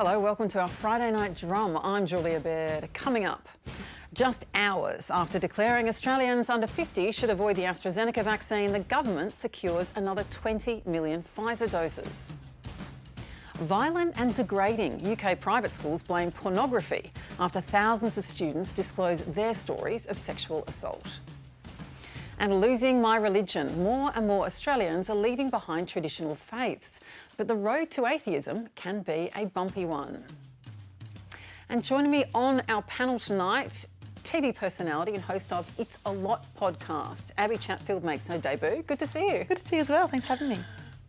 Hello, welcome to our Friday Night Drum. I'm Julia Baird. Coming up, just hours after declaring Australians under 50 should avoid the AstraZeneca vaccine, the government secures another 20 million Pfizer doses. Violent and degrading. UK private schools blame pornography after thousands of students disclose their stories of sexual assault. And losing my religion. More and more Australians are leaving behind traditional faiths, but the road to atheism can be a bumpy one. And joining me on our panel tonight, TV personality and host of It's a Lot podcast, Abbie Chatfield makes her debut. Good to see you. Good to see you as well. Thanks for having me.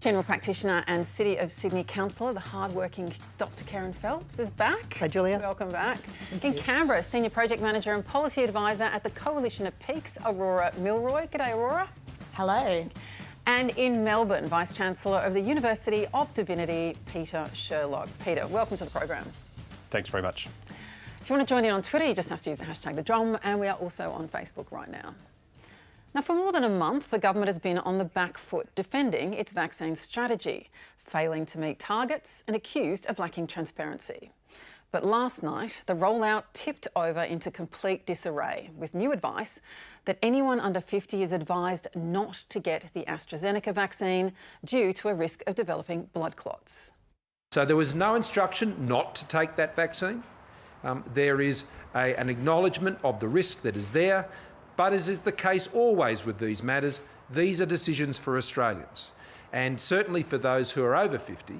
General practitioner and City of Sydney councillor, the hard-working Dr. Kerryn Phelps is back. Hi, Julia. Welcome back. In Canberra, senior project manager and policy advisor at the Coalition of Peaks, Aurora Milroy. G'day, Aurora. Hello. And in Melbourne, Vice-Chancellor of the University of Divinity, Peter Sherlock. Peter, welcome to the program. Thanks very much. If you want to join in on Twitter, you just have to use the hashtag The Drum, and we are also on Facebook right now. Now, for more than a month, the government has been on the back foot defending its vaccine strategy, failing to meet targets and accused of lacking transparency. But last night, the rollout tipped over into complete disarray, with new advice that anyone under 50 is advised not to get the AstraZeneca vaccine due to a risk of developing blood clots. So there was no instruction not to take that vaccine. There is an acknowledgement of the risk that is there. But as is the case always with these matters, these are decisions for Australians. And certainly for those who are over 50,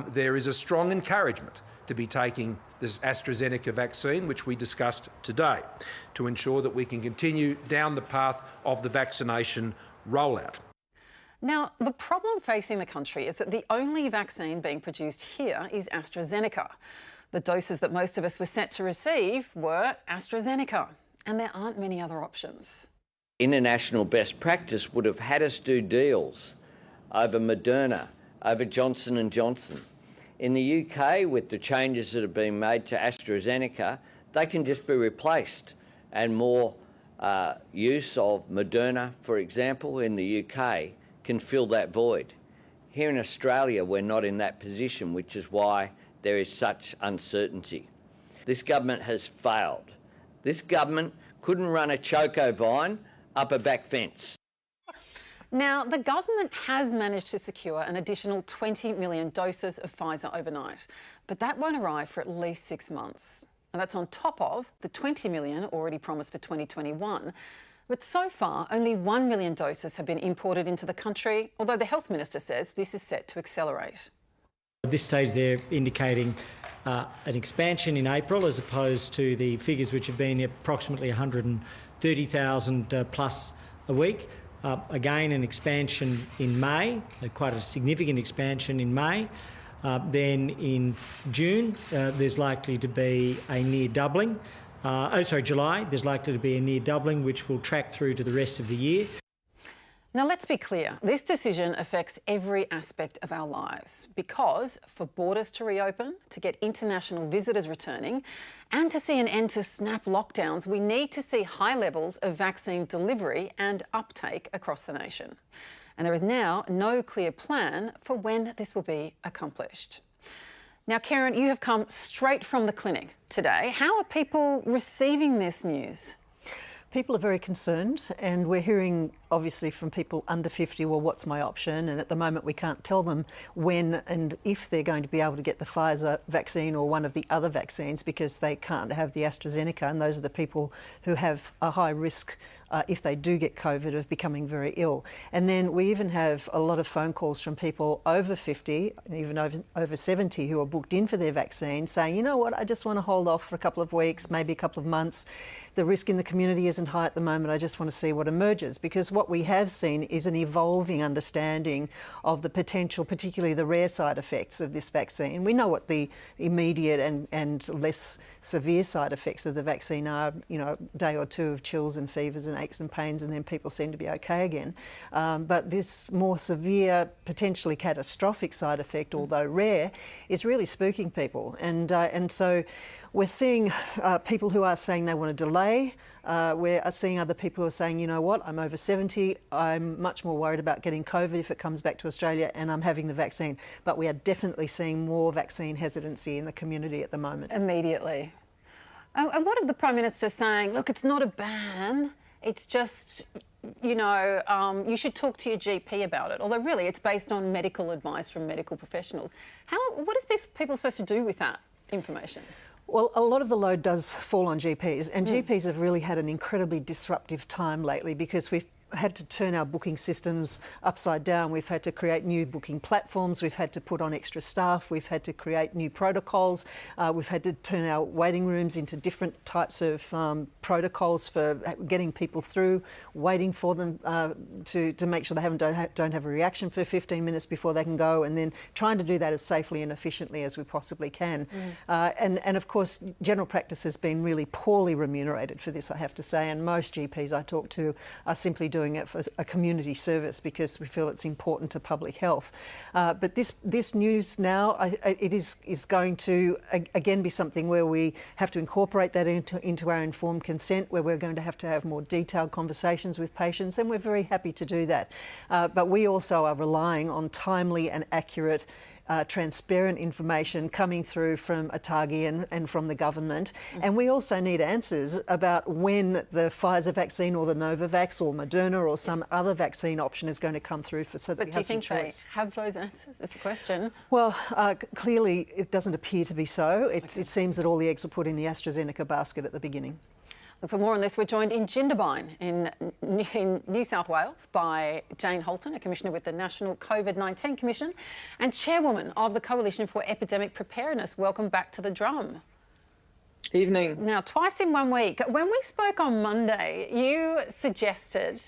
there is a strong encouragement to be taking this AstraZeneca vaccine, which we discussed today, to ensure that we can continue down the path of the vaccination rollout. Now, the problem facing the country is that the only vaccine being produced here is AstraZeneca. The doses that most of us were set to receive were AstraZeneca. And there aren't many other options. International best practice would have had us do deals over Moderna, over Johnson & Johnson. In the UK, with the changes that have been made to AstraZeneca, they can just be replaced, and more use of Moderna, for example, in the UK can fill that void. Here in Australia, we're not in that position, which is why there is such uncertainty. This government has failed. This government couldn't run a choco vine up a back fence. Now, the government has managed to secure an additional 20 million doses of Pfizer overnight, but that won't arrive for at least 6 months. And that's on top of the 20 million already promised for 2021. But so far, only 1 million doses have been imported into the country, although the Health Minister says this is set to accelerate. At this stage, they're indicating an expansion in April as opposed to the figures which have been approximately 130,000 plus a week. Again, an expansion in May, quite a significant expansion in May. Then in June, there's likely to be a near doubling. July, there's likely to be a near doubling, which will track through to the rest of the year. Now, let's be clear. This decision affects every aspect of our lives because for borders to reopen, to get international visitors returning and to see an end to snap lockdowns, we need to see high levels of vaccine delivery and uptake across the nation. And there is now no clear plan for when this will be accomplished. Now, Kerryn, you have come straight from the clinic today. How are people receiving this news? People are very concerned, and we're hearing obviously from people under 50, well, what's my option? And at the moment we can't tell them when and if they're going to be able to get the Pfizer vaccine or one of the other vaccines because they can't have the AstraZeneca, and those are the people who have a high risk if they do get COVID of becoming very ill. And then we even have a lot of phone calls from people over 50 and even over 70 who are booked in for their vaccine saying, you know what, I just want to hold off for a couple of weeks, maybe a couple of months. The risk in the community isn't high at the moment. I just want to see what emerges, because what we have seen is an evolving understanding of the potential, particularly the rare side effects of this vaccine. We know what the immediate and less severe side effects of the vaccine are, you know, a day or two of chills and fevers and aches and pains, and then people seem to be okay again. But this more severe, potentially catastrophic side effect, although rare, is really spooking people. And so we're seeing people who are saying they want to delay. We're seeing other people who are saying, you know what, I'm over 70, I'm much more worried about getting COVID if it comes back to Australia, and I'm having the vaccine. But we are definitely seeing more vaccine hesitancy in the community at the moment. Immediately. And what of the Prime Minister saying, look, it's not a ban, it's just, you know, you should talk to your GP about it. Although really it's based on medical advice from medical professionals. What is people supposed to do with that information? Well, a lot of the load does fall on GPs, and GPs have really had an incredibly disruptive time lately because we've had to turn our booking systems upside down. We've had to create new booking platforms. We've had to put on extra staff. We've had to create new protocols. We've had to turn our waiting rooms into different types of protocols for getting people through, waiting for them to make sure they don't have a reaction for 15 minutes before they can go, and then trying to do that as safely and efficiently as we possibly can. And of course, general practice has been really poorly remunerated for this, I have to say, and most GPs I talk to are simply doing it for a community service because we feel it's important to public health. But this news now, it is going to again be something where we have to incorporate that into our informed consent, where we're going to have more detailed conversations with patients, and we're very happy to do that. But we also are relying on timely and accurate transparent information coming through from ATAGI and from the government. And we also need answers about when the Pfizer vaccine or the Novavax or Moderna or some other vaccine option is going to come through so that we have some choice. But do you think they have those answers, is the question? Well, clearly it doesn't appear to be so. It seems that all the eggs were put in the AstraZeneca basket at the beginning. Look, for more on this, we're joined in Jindabyne in New South Wales by Jane Holton, a commissioner with the National COVID-19 Commission and chairwoman of the Coalition for Epidemic Preparedness. Welcome back to the drum. Evening. Now, twice in 1 week. When we spoke on Monday, you suggested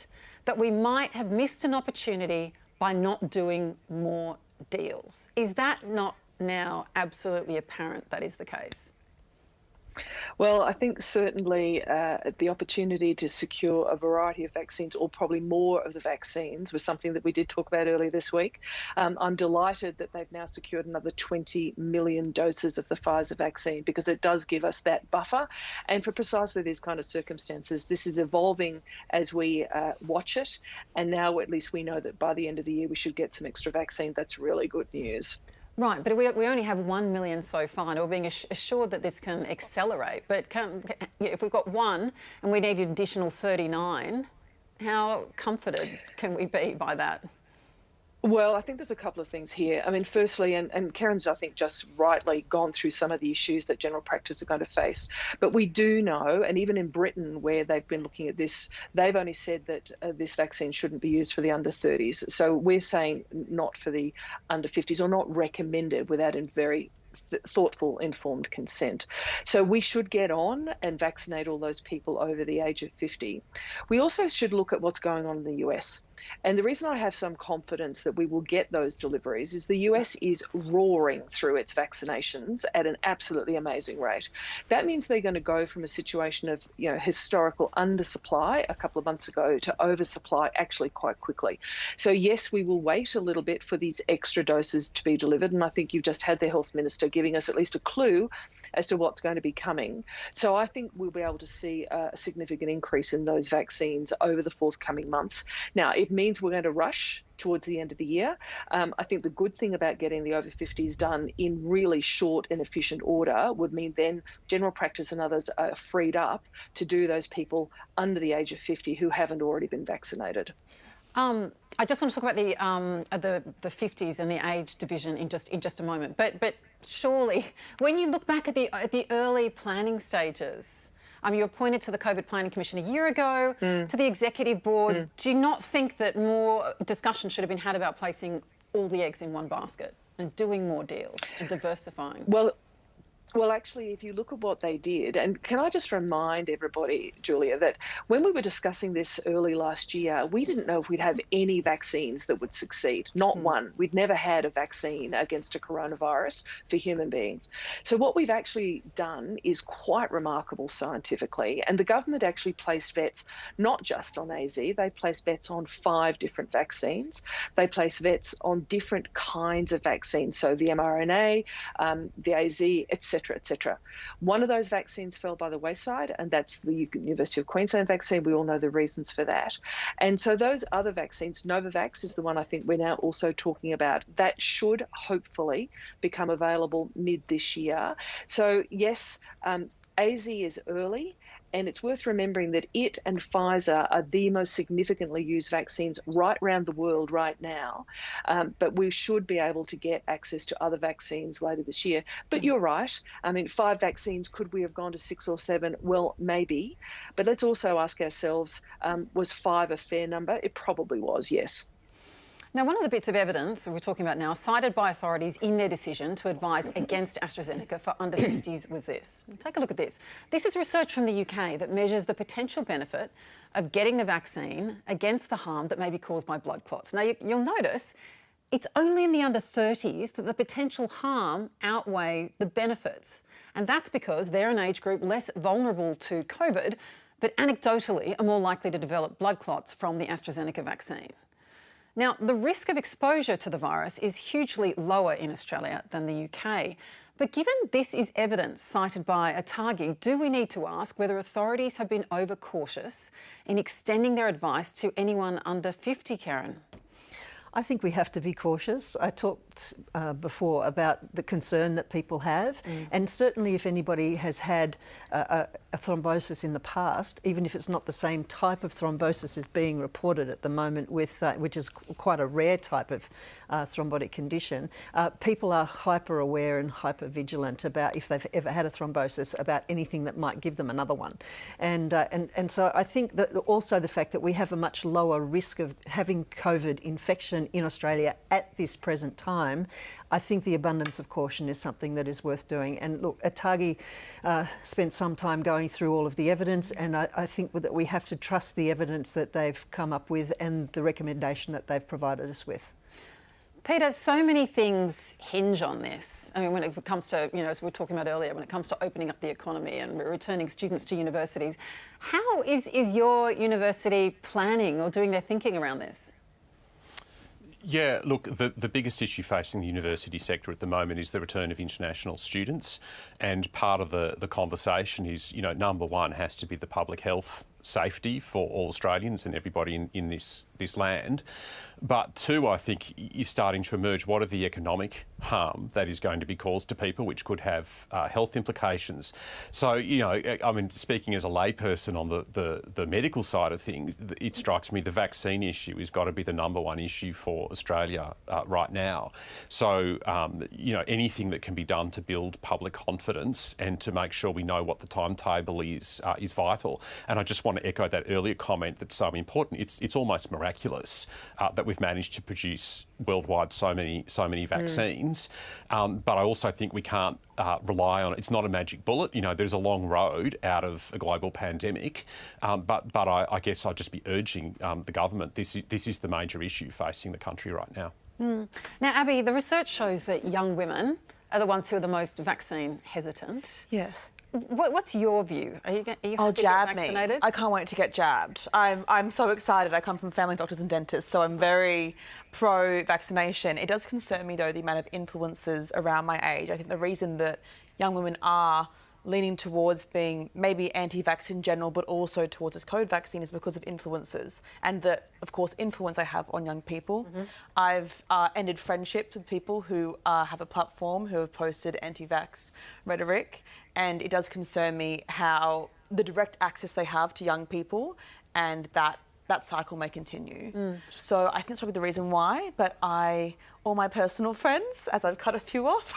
that we might have missed an opportunity by not doing more deals. Is that not now absolutely apparent that is the case? Well, I think certainly the opportunity to secure a variety of vaccines, or probably more of the vaccines, was something that we did talk about earlier this week. I'm delighted that they've now secured another 20 million doses of the Pfizer vaccine, because it does give us that buffer. And for precisely these kind of circumstances, this is evolving as we watch it. And now at least we know that by the end of the year, we should get some extra vaccine. That's really good news. Right, but we only have 1 million so far, and we're being assured that this can accelerate. But if we've got 1 and we need an additional 39, how comforted can we be by that? Well, I think there's a couple of things here. I mean, firstly, and Kerryn's, I think, just rightly gone through some of the issues that general practice are going to face. But we do know, and even in Britain, where they've been looking at this, they've only said that this vaccine shouldn't be used for the under 30s. So we're saying not for the under 50s, or not recommended without a very thoughtful, informed consent. So we should get on and vaccinate all those people over the age of 50. We also should look at what's going on in the US. And the reason I have some confidence that we will get those deliveries is the US is roaring through its vaccinations at an absolutely amazing rate. That means they're going to go from a situation of, historical undersupply a couple of months ago to oversupply actually quite quickly. So yes, we will wait a little bit for these extra doses to be delivered. And I think you've just had the Health Minister giving us at least a clue as to what's going to be coming. So I think we'll be able to see a significant increase in those vaccines over the forthcoming months. Now, it means we're going to rush towards the end of the year. I think the good thing about getting the over 50s done in really short and efficient order would mean then general practice and others are freed up to do those people under the age of 50 who haven't already been vaccinated. I just want to talk about the 50s and the age division in just a moment. But surely, when you look back at the early planning stages, you appointed to the COVID Planning Commission a year ago, to the Executive Board. Do you not think that more discussion should have been had about placing all the eggs in one basket and doing more deals and diversifying? Well, Well, actually, if you look at what they did, and can I just remind everybody, Julia, that when we were discussing this early last year, we didn't know if we'd have any vaccines that would succeed. Not one. We'd never had a vaccine against a coronavirus for human beings. So what we've actually done is quite remarkable scientifically. And the government actually placed bets not just on AZ, they placed bets on 5 different vaccines. They placed bets on different kinds of vaccines. So the mRNA, the AZ, etc. etc. One of those vaccines fell by the wayside, and that's the University of Queensland vaccine. We all know the reasons for that. And so those other vaccines, Novavax is the one I think we're now also talking about, that should hopefully become available mid this year. So yes, AZ is early. And it's worth remembering that it and Pfizer are the most significantly used vaccines right around the world right now. But we should be able to get access to other vaccines later this year. But you're right. I mean, 5 vaccines, could we have gone to 6 or 7? Well, maybe. But let's also ask ourselves, was 5 a fair number? It probably was, yes. Now, one of the bits of evidence we're talking about now, cited by authorities in their decision to advise against AstraZeneca for under 50s was this. Take a look at this. This is research from the UK that measures the potential benefit of getting the vaccine against the harm that may be caused by blood clots. Now, you'll notice it's only in the under 30s that the potential harm outweigh the benefits. And that's because they're an age group less vulnerable to COVID, but anecdotally are more likely to develop blood clots from the AstraZeneca vaccine. Now, the risk of exposure to the virus is hugely lower in Australia than the UK. But given this is evidence cited by ATAGI, do we need to ask whether authorities have been overcautious in extending their advice to anyone under 50, Kerryn? I think we have to be cautious. I talked before about the concern that people have, and certainly if anybody has had a thrombosis in the past, even if it's not the same type of thrombosis as being reported at the moment, with which is quite a rare type of thrombotic condition, people are hyper aware and hyper vigilant about, if they've ever had a thrombosis, about anything that might give them another one. And so I think that also the fact that we have a much lower risk of having COVID infection in Australia at this present time, I think the abundance of caution is something that is worth doing. And look, ATAGI spent some time going through all of the evidence, and I think that we have to trust the evidence that they've come up with and the recommendation that they've provided us with. Peter, so many things hinge on this. I mean, when it comes to, as we were talking about earlier, when it comes to opening up the economy and returning students to universities, how is your university planning or doing their thinking around this? Yeah, look, the biggest issue facing the university sector at the moment is the return of international students, and part of the conversation is, number one has to be the public health safety for all Australians and everybody in this land. But two, I think, is starting to emerge what are the economic harm that is going to be caused to people, which could have health implications. So, I mean, speaking as a layperson on the medical side of things, it strikes me the vaccine issue has got to be the number one issue for Australia right now. So, anything that can be done to build public confidence and to make sure we know what the timetable is vital. And I just want to echo that earlier comment that's so important. It's almost miraculous that we've managed to produce worldwide so many vaccines. But I also think we can't rely on it. It's not a magic bullet. There's a long road out of a global pandemic. But I guess I'd just be urging the government. This is the major issue facing the country right now. Now, Abbie, the research shows that young women are the ones who are the most vaccine hesitant. Yes. What's your view? Are you I'll jab vaccinated? me. I can't wait to get jabbed. I'm so excited. I come from family doctors and dentists, so I'm very pro-vaccination. It does concern me, though, the amount of influences around my age. I think the reason that young women are leaning towards being maybe anti-vax in general, but also towards this COVID vaccine is because of influences and the, of course, influence I have on young people. I've ended friendships with people who have a platform, who have posted anti-vax rhetoric, and it does concern me how the direct access they have to young people and that cycle may continue. So I think that's probably the reason why, but all my personal friends, as I've cut a few off,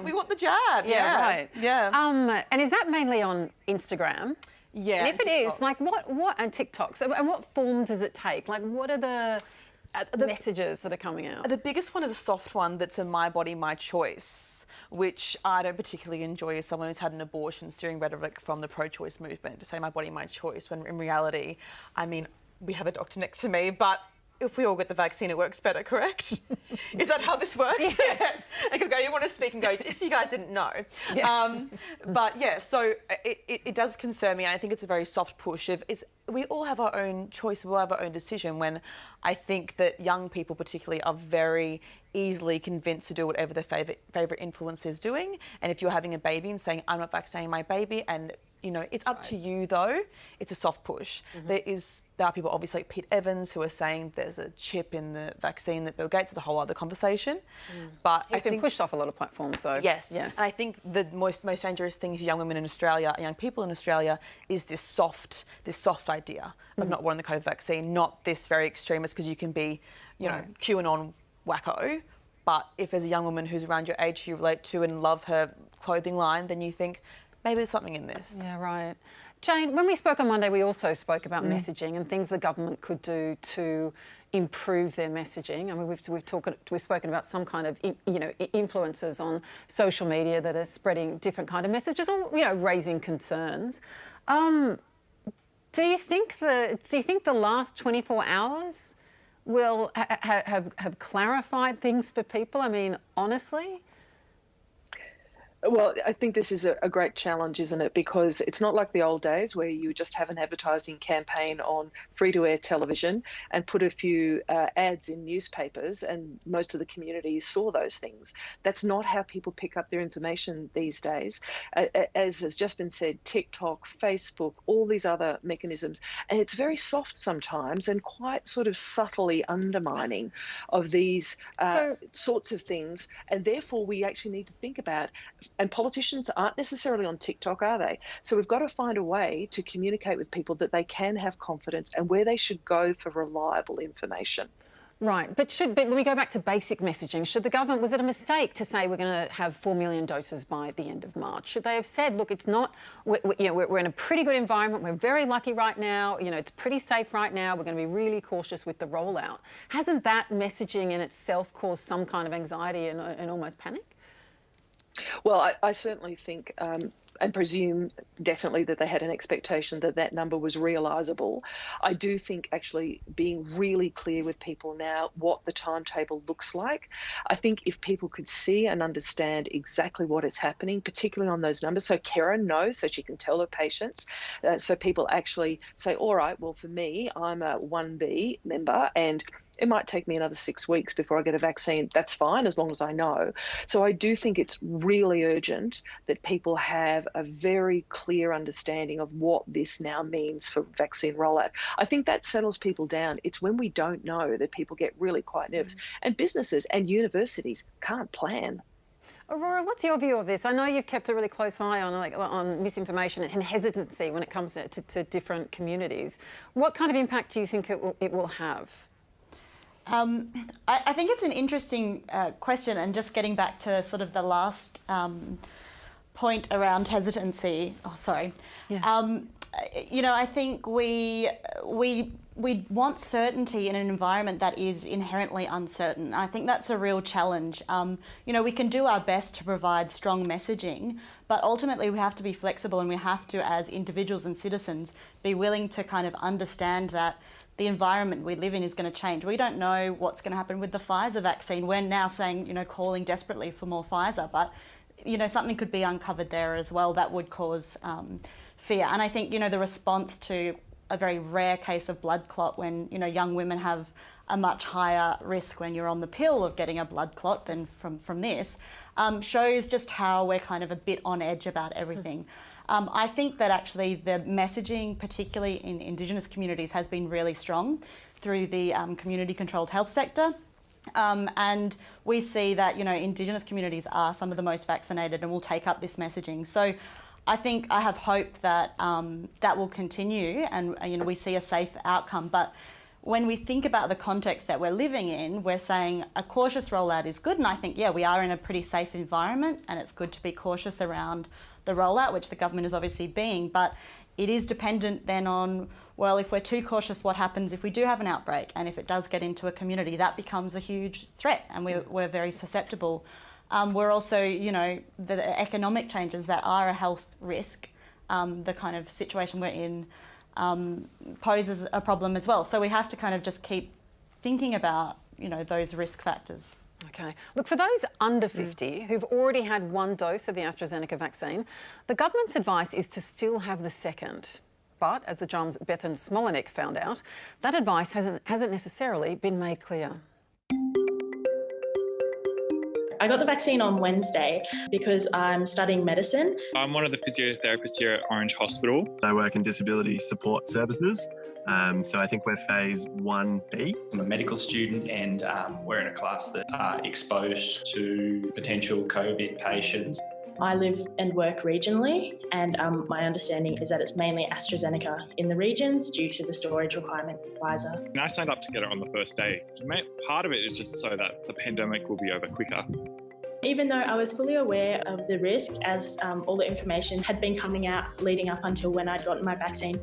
we want the jab. Yeah, right. Yeah. And is that mainly on Instagram? Yeah. And if it is, like what and TikTok, so, and what form does it take? Like what are the messages that are coming out? The biggest one is a soft one that's a my body, my choice, which I don't particularly enjoy as someone who's had an abortion, steering rhetoric from the pro-choice movement to say my body, my choice, when in reality, I mean, we have a doctor next to me, but if we all get the vaccine, it works better, correct? Is that how this works? Yes. Because you want to speak and go, just so you guys didn't know. Yeah. But yeah, so it does concern me, and I think it's a very soft push. We all have our own choice, we all have our own decision, when I think that young people particularly are very easily convinced to do whatever their favourite influencer is doing. And if you're having a baby and saying, I'm not vaccinating my baby, and it's up to you though, it's a soft push. There are people obviously like Pete Evans who are saying there's a chip in the vaccine that Bill Gates is a whole other conversation. But It's been pushed off a lot of platforms though. Yes. And I think the most dangerous thing for young women in Australia, young people in Australia, is this soft idea of not wanting the COVID vaccine, not this very extremist, because you can be, QAnon wacko. But if there's a young woman who's around your age who you relate to and love her clothing line, then you think, maybe there's something in this. Yeah, right. Jane, when we spoke on Monday, we also spoke about messaging and things the government could do to improve their messaging. I mean, we've spoken about some kind of, influencers on social media that are spreading different kind of messages or, raising concerns. Do you think the last 24 hours will have clarified things for people? I mean, honestly. Well, I think this is a great challenge, isn't it? Because it's not like the old days where you just have an advertising campaign on free-to-air television and put a few ads in newspapers and most of the community saw those things. That's not how people pick up their information these days. As has just been said, TikTok, Facebook, all these other mechanisms. And it's very soft sometimes and quite sort of subtly undermining of these sorts of things. And therefore, we actually need to think about, and politicians aren't necessarily on TikTok, are they? So we've got to find a way to communicate with people that they can have confidence and where they should go for reliable information. Right, but when we go back to basic messaging, should the government, was it a mistake to say we're going to have 4 million doses by the end of March? Should they have said, look, it's not, we're in a pretty good environment, we're very lucky right now, it's pretty safe right now, we're going to be really cautious with the rollout? Hasn't that messaging in itself caused some kind of anxiety and almost panic? Well, I certainly think and presume definitely that they had an expectation that that number was realisable. I do think actually being really clear with people now what the timetable looks like. I think if people could see and understand exactly what is happening, particularly on those numbers, so Kerryn knows, so she can tell her patients, so people actually say, all right, well, for me, I'm a 1B member and it might take me another 6 weeks before I get a vaccine. That's fine, as long as I know. So I do think it's really urgent that people have a very clear understanding of what this now means for vaccine rollout. I think that settles people down. It's when we don't know that people get really quite nervous. And businesses and universities can't plan. Aurora, what's your view of this? I know you've kept a really close eye on misinformation and hesitancy when it comes to different communities. What kind of impact do you think it will have? I think it's an interesting question, and just getting back to sort of the last point around hesitancy. Oh, sorry. Yeah. I think we want certainty in an environment that is inherently uncertain. I think that's a real challenge. We can do our best to provide strong messaging, but ultimately we have to be flexible, and we have to, as individuals and citizens, be willing to kind of understand that the environment we live in is going to change. We don't know what's going to happen with the Pfizer vaccine. We're now saying, calling desperately for more Pfizer, but, something could be uncovered there as well that would cause fear. And I think, the response to a very rare case of blood clot when, young women have a much higher risk when you're on the pill of getting a blood clot than from this, shows just how we're kind of a bit on edge about everything. I think that actually the messaging, particularly in Indigenous communities, has been really strong through the community-controlled health sector. And we see that, Indigenous communities are some of the most vaccinated and will take up this messaging. So I think I have hope that that will continue and, we see a safe outcome. But when we think about the context that we're living in, we're saying a cautious rollout is good. And I think, we are in a pretty safe environment and it's good to be cautious around the rollout, which the government is obviously being. But, it is dependent then on, well, if we're too cautious, what happens if we do have an outbreak? And if it does get into a community, that becomes a huge threat, and we're very susceptible. We're also, you know, the economic changes that are a health risk, the kind of situation we're in poses a problem as well. So we have to kind of just keep thinking about, you know, those risk factors. Okay. Look, for those under 50 who've already had one dose of the AstraZeneca vaccine, the government's advice is to still have the second. But, as the Drum's Bethan Smolenick found out, that advice hasn't necessarily been made clear. I got the vaccine on Wednesday because I'm studying medicine. I'm one of the physiotherapists here at Orange Hospital. I work in disability support services. So I think we're phase 1B. I'm a medical student, and we're in a class that are exposed to potential COVID patients. I live and work regionally, and my understanding is that it's mainly AstraZeneca in the regions due to the storage requirement of Pfizer. And I signed up to get it on the first day. Part of it is just so that the pandemic will be over quicker. Even though I was fully aware of the risk, as all the information had been coming out leading up until when I'd gotten my vaccine,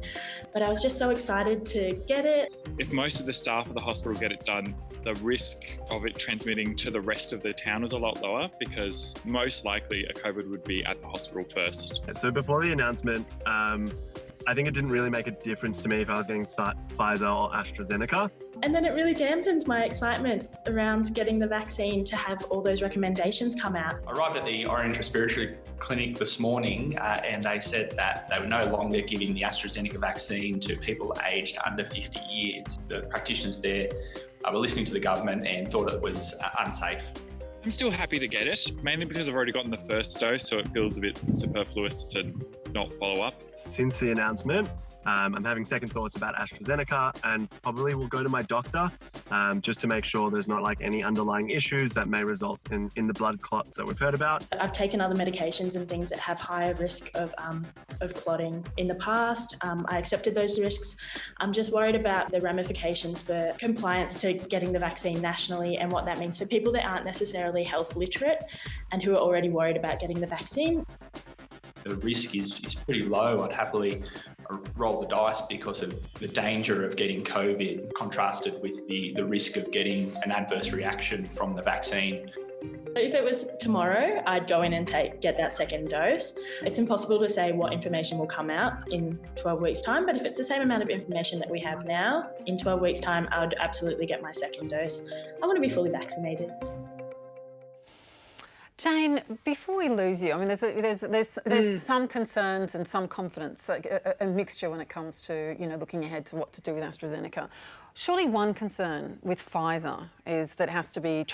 but I was just so excited to get it. If most of the staff of the hospital get it done, the risk of it transmitting to the rest of the town is a lot lower, because most likely a COVID would be at the hospital first. So before the announcement, I think it didn't really make a difference to me if I was getting Pfizer or AstraZeneca. And then it really dampened my excitement around getting the vaccine to have all those recommendations come out. I arrived at the Orange Respiratory Clinic this morning and they said that they were no longer giving the AstraZeneca vaccine to people aged under 50 years. The practitioners there were listening to the government and thought it was unsafe. I'm still happy to get it, mainly because I've already gotten the first dose, so it feels a bit superfluous to not follow up. Since the announcement, I'm having second thoughts about AstraZeneca, and probably will go to my doctor just to make sure there's not like any underlying issues that may result in the blood clots that we've heard about. I've taken other medications and things that have higher risk of clotting in the past. I accepted those risks. I'm just worried about the ramifications for compliance to getting the vaccine nationally and what that means for people that aren't necessarily health literate and who are already worried about getting the vaccine. The risk is pretty low. I'd happily roll the dice because of the danger of getting COVID contrasted with the risk of getting an adverse reaction from the vaccine. If it was tomorrow, I'd go in and get that second dose. It's impossible to say what information will come out in 12 weeks' time, but if it's the same amount of information that we have now, in 12 weeks' time, I would absolutely get my second dose. I want to be fully vaccinated. Jane, before we lose you, I mean, there's some concerns and some confidence, like a mixture when it comes to, you know, looking ahead to what to do with AstraZeneca. Surely one concern with Pfizer is that it has to be,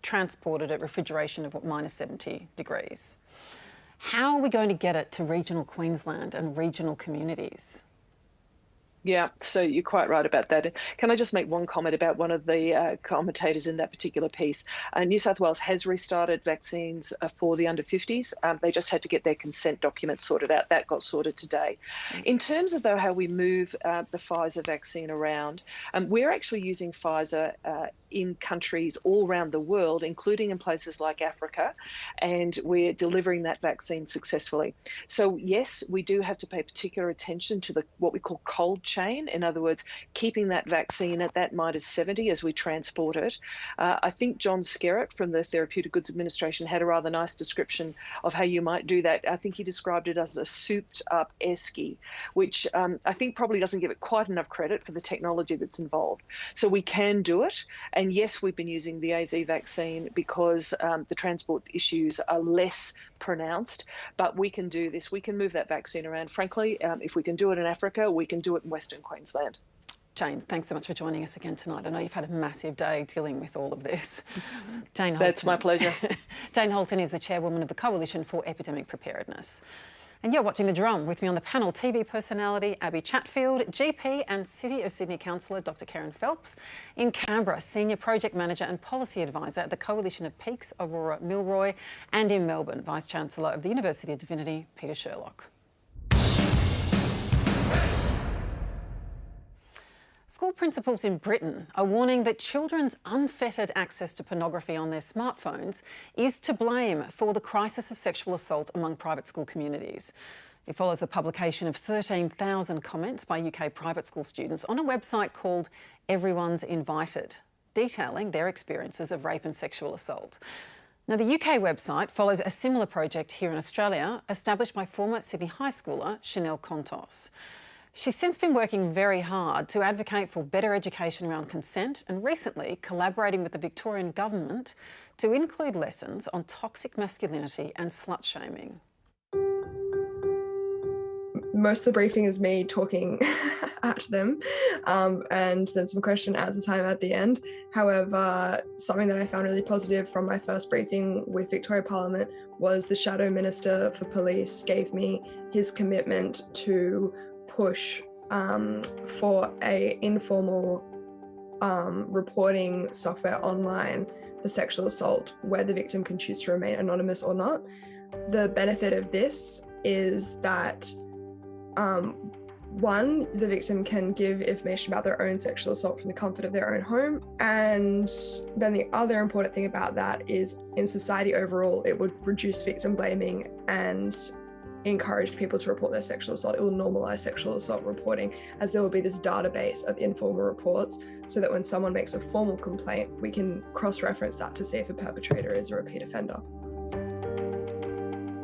transported at refrigeration of minus 70 degrees. How are we going to get it to regional Queensland and regional communities? Yeah, so you're quite right about that. Can I just make one comment about one of the commentators in that particular piece? New South Wales has restarted vaccines for the under 50s. They just had to get their consent documents sorted out. That got sorted today. In terms of, though, how we move the Pfizer vaccine around, we're actually using Pfizer in countries all around the world, including in places like Africa, and we're delivering that vaccine successfully. So yes, we do have to pay particular attention to what we call cold chain. In other words, keeping that vaccine at that minus 70 as we transport it. I think John Skerritt from the Therapeutic Goods Administration had a rather nice description of how you might do that. I think he described it as a souped up esky, which I think probably doesn't give it quite enough credit for the technology that's involved. So we can do it. And yes, we've been using the AZ vaccine because the transport issues are less pronounced, but we can do this. We can move that vaccine around. Frankly, if we can do it in Africa, we can do it in Western Queensland. Jane, thanks so much for joining us again tonight. I know you've had a massive day dealing with all of this. Jane Holton. That's my pleasure. Jane Holton is the chairwoman of the Coalition for Epidemic Preparedness. And you're watching The Drum. With me on the panel, TV personality Abbie Chatfield, GP and City of Sydney Councillor Dr Kerryn Phelps. In Canberra, Senior Project Manager and Policy Advisor at the Coalition of Peaks, Aurora, Milroy. And in Melbourne, Vice-Chancellor of the University of Divinity, Peter Sherlock. School principals in Britain are warning that children's unfettered access to pornography on their smartphones is to blame for the crisis of sexual assault among private school communities. It follows the publication of 13,000 comments by UK private school students on a website called Everyone's Invited, detailing their experiences of rape and sexual assault. Now, the UK website follows a similar project here in Australia, established by former Sydney high schooler Chanel Contos. She's since been working very hard to advocate for better education around consent and recently collaborating with the Victorian government to include lessons on toxic masculinity and slut-shaming. Most of the briefing is me talking at them and then some question and answer time at the end. However, something that I found really positive from my first briefing with Victoria Parliament was the Shadow Minister for Police gave me his commitment to push for a informal reporting software online for sexual assault where the victim can choose to remain anonymous or not. The benefit of this is that one, the victim can give information about their own sexual assault from the comfort of their own home. And then the other important thing about that is in society overall, it would reduce victim blaming and encourage people to report their sexual assault. It will normalise sexual assault reporting, as there will be this database of informal reports so that when someone makes a formal complaint, we can cross-reference that to see if a perpetrator is a repeat offender.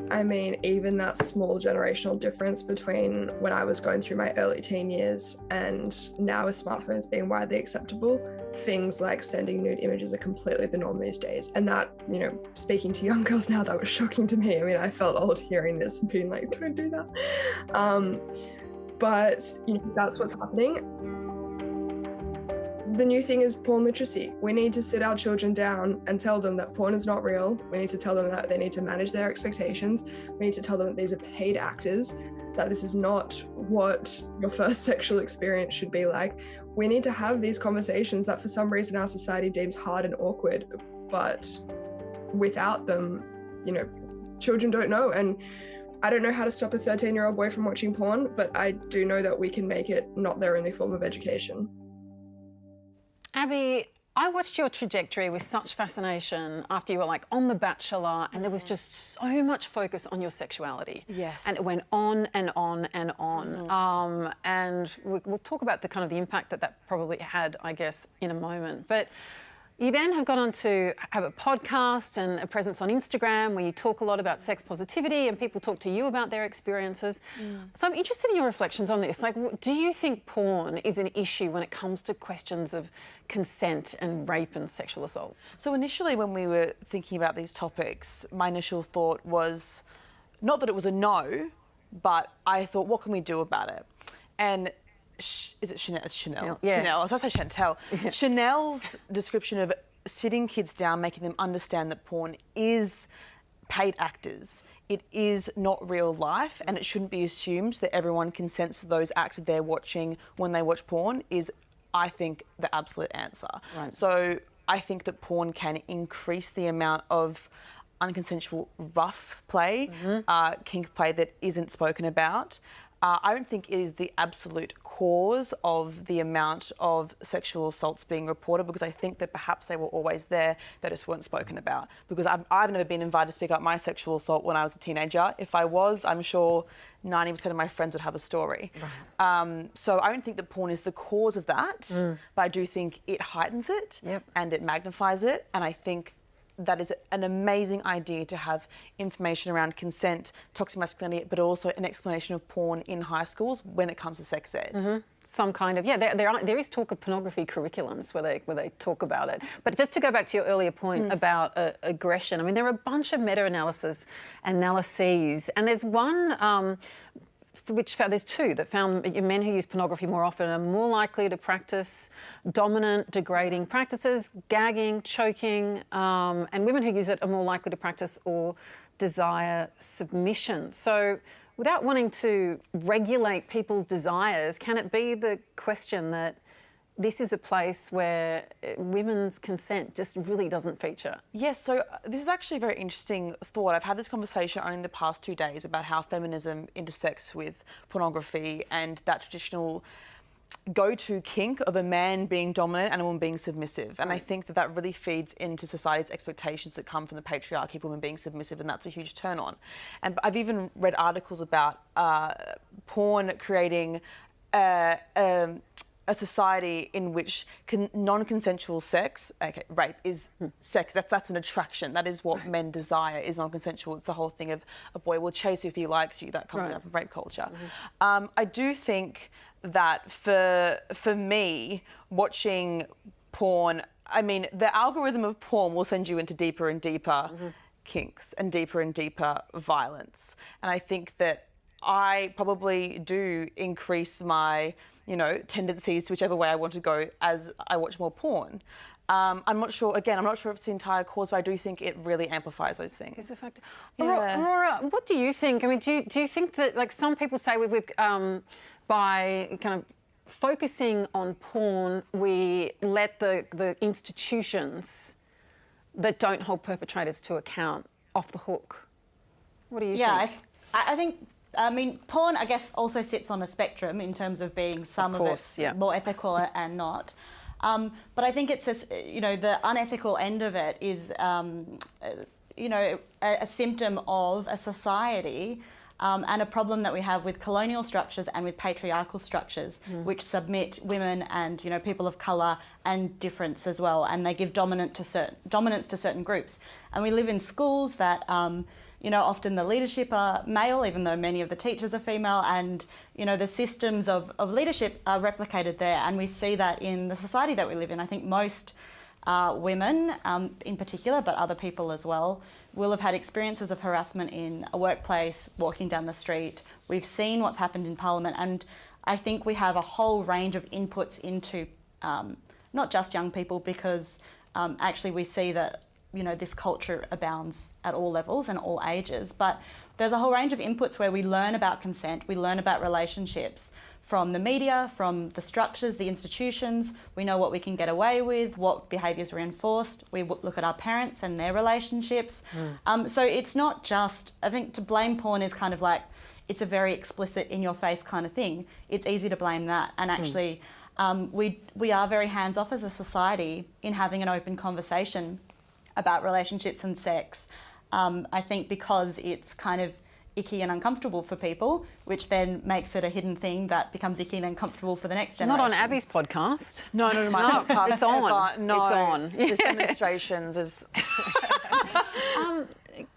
I mean, even that small generational difference between when I was going through my early teen years and now with smartphones being widely acceptable, things like sending nude images are completely the norm these days. And that, you know, speaking to young girls now, that was shocking to me. I mean, I felt old hearing this and being like, don't do that. But, you know, that's what's happening. The new thing is porn literacy. We need to sit our children down and tell them that porn is not real. We need to tell them that they need to manage their expectations. We need to tell them that these are paid actors, that this is not what your first sexual experience should be like. We need to have these conversations that for some reason our society deems hard and awkward, but without them, you know, children don't know. And I don't know how to stop a 13-year-old boy from watching porn, but I do know that we can make it not their only form of education. Abbie, I watched your trajectory with such fascination after you were like on The Bachelor, and there was just so much focus on your sexuality. Yes. And it went on and on and on. And we'll talk about the kind of the impact that that probably had, I guess, in a moment. But you then have gone on to have a podcast and a presence on Instagram where you talk a lot about sex positivity and people talk to you about their experiences. So I'm interested in your reflections on this. Like, do you think porn is an issue when it comes to questions of consent and rape and sexual assault? So initially when we were thinking about these topics, my initial thought was not that it was a no, but I thought, what can we do about it? And is it Chanel? It's Chanel. Yeah. Chanel. I was going to say Chantel. Yeah. Chanel's description of sitting kids down, making them understand that porn is paid actors. It is not real life, and it shouldn't be assumed that everyone consents to those acts that they're watching when they watch porn is, I think, the absolute answer. Right. So I think that porn can increase the amount of unconsensual rough play, kink play that isn't spoken about. I don't think it is the absolute cause of the amount of sexual assaults being reported, because I think that perhaps they were always there, they just weren't spoken about. Because I've never been invited to speak up my sexual assault when I was a teenager. If I was, I'm sure 90% of my friends would have a story. Right. So I don't think that porn is the cause of that, but I do think it heightens it and it magnifies it. And I think that is an amazing idea to have information around consent, toxic masculinity, but also an explanation of porn in high schools when it comes to sex ed. Some kind of, there is talk of pornography curriculums where they talk about it. But just to go back to your earlier point about aggression, I mean, there are a bunch of meta-analyses, and there's one there's two that found men who use pornography more often are more likely to practice dominant, degrading practices, gagging, choking, and women who use it are more likely to practice or desire submission. So without wanting to regulate people's desires, can it be the question that this is a place where women's consent just really doesn't feature? Yes, so this is actually a very interesting thought. I've had this conversation only in the past 2 days about how feminism intersects with pornography and that traditional go-to kink of a man being dominant and a woman being submissive. And I think that really feeds into society's expectations that come from the patriarchy of women being submissive, and that's a huge turn on. And I've even read articles about porn creating a society in which non-consensual sex, rape is sex. That's an attraction. That is what men desire, is non-consensual. It's the whole thing of a boy will chase you if he likes you. That comes out from rape culture. I do think that for me, watching porn, I mean, the algorithm of porn will send you into deeper and deeper kinks and deeper violence. And I think that I probably do increase my, tendencies to whichever way I want to go as I watch more porn. I'm not sure if it's the entire cause, but I do think it really amplifies those things. Is the fact. Aurora, what do you think? I mean, do you think that, like some people say, we've by kind of focusing on porn, we let the institutions that don't hold perpetrators to account off the hook? What do you think? Yeah, I think, porn, I guess, also sits on a spectrum in terms of being some of it's more ethical and not. But I think it's, the unethical end of it is, a symptom of a society and a problem that we have with colonial structures and with patriarchal structures, which submit women and people of colour and difference as well, and they give dominance to certain groups. And we live in schools that often the leadership are male, even though many of the teachers are female, and the systems of leadership are replicated there, and we see that in the society that we live in. I think most women in particular, but other people as well, will have had experiences of harassment in a workplace, walking down the street. We've seen what's happened in Parliament, and I think we have a whole range of inputs into not just young people, because actually we see that this culture abounds at all levels and all ages, but there's a whole range of inputs where we learn about consent, we learn about relationships from the media, from the structures, the institutions. We know what we can get away with, what behaviours are enforced. We look at our parents and their relationships. So it's not just, I think to blame porn is kind of like, it's a very explicit, in-your-face kind of thing. It's easy to blame that. And actually, we are very hands-off as a society in having an open conversation about relationships and sex. I think because it's kind of icky and uncomfortable for people, which then makes it a hidden thing that becomes icky and uncomfortable for the next generation. Not on Abbie's podcast. No, my podcast. It's on. No, it's on. There's demonstrations.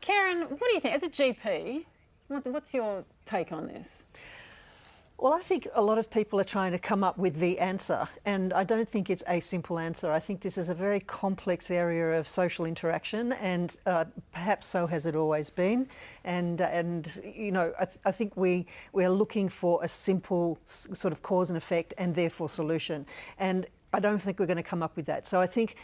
Kerryn, what do you think? As a GP, what's your take on this? Well, I think a lot of people are trying to come up with the answer, and I don't think it's a simple answer. I think this is a very complex area of social interaction, and perhaps so has it always been. And I think we are looking for a simple sort of cause and effect, and therefore solution. And I don't think we're going to come up with that. So I think,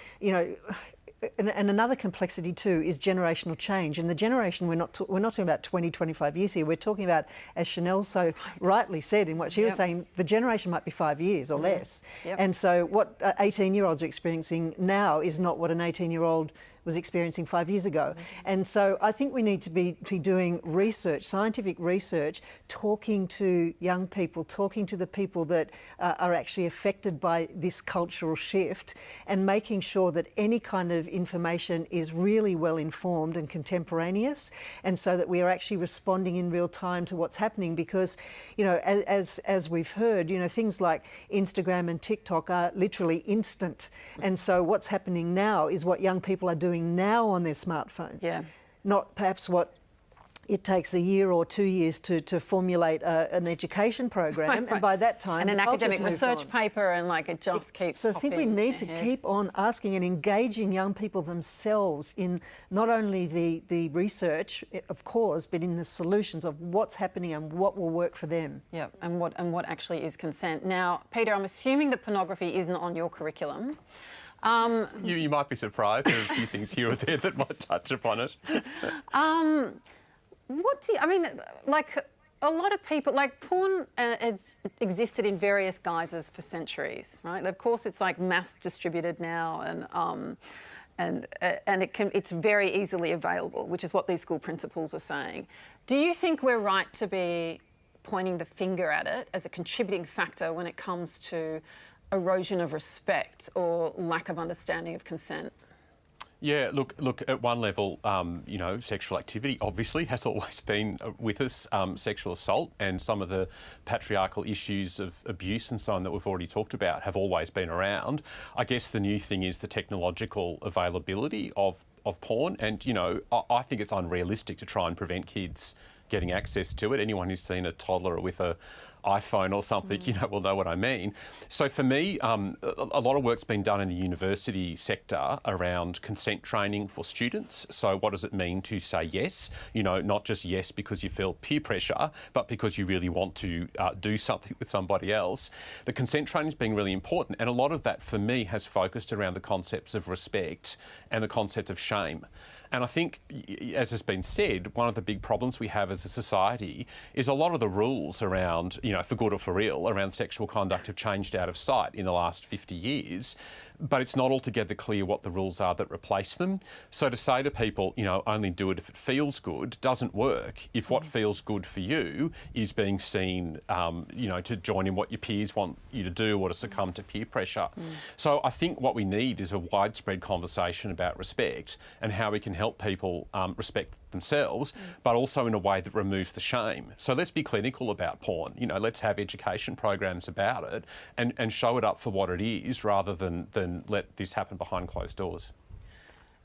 and another complexity too is generational change. And the generation, we're not talking about 20, 25 years here. We're talking about, as Chanel so rightly said in what she was saying, the generation might be 5 years or less. And so what 18-year-olds are experiencing now is not what an 18-year-old was experiencing 5 years ago. And so I think we need to be doing research, scientific research, talking to young people, talking to the people that are actually affected by this cultural shift, and making sure that any kind of information is really well informed and contemporaneous, and so that we are actually responding in real time to what's happening. Because, as we've heard, things like Instagram and TikTok are literally instant. And so what's happening now is what young people are doing now on their smartphones, not perhaps what it takes a year or 2 years to formulate an education program, and by that time... And an academic research paper, and it just keeps So I think we need to keep on asking and engaging young people themselves in not only the research, of course, but in the solutions of what's happening and what will work for them. Yeah, and what actually is consent. Now, Peter, I'm assuming that pornography isn't on your curriculum. You might be surprised. There are a few things here or there that might touch upon it. A lot of people, porn has existed in various guises for centuries, right? Of course, it's mass distributed now, and it's very easily available, which is what these school principals are saying. Do you think we're right to be pointing the finger at it as a contributing factor when it comes to erosion of respect or lack of understanding of consent? Yeah, look. At one level, you know, sexual activity obviously has always been with us. Sexual assault and some of the patriarchal issues of abuse and so on that we've already talked about have always been around. I guess the new thing is the technological availability of porn, and you know, I think it's unrealistic to try and prevent kids getting access to it. Anyone who's seen a toddler with a iPhone or something, you know, will know what I mean. So for me, a lot of work's been done in the university sector around consent training for students. So what does it mean to say yes? You know, not just yes because you feel peer pressure, but because you really want to do something with somebody else. The consent training is being really important, and a lot of that for me has focused around the concepts of respect and the concept of shame. And I think, as has been said, one of the big problems we have as a society is a lot of the rules around, you know, for good or for ill, around sexual conduct have changed out of sight in the last 50 years, but it's not altogether clear what the rules are that replace them. So to say to people, you know, only do it if it feels good, doesn't work if what feels good for you is being seen, you know, to join in what your peers want you to do or to succumb to peer pressure. So I think what we need is a widespread conversation about respect and how we can help people respect themselves, but also in a way that removes the shame. So let's be clinical about porn. You know, let's have education programs about it and show it up for what it is rather than let this happen behind closed doors.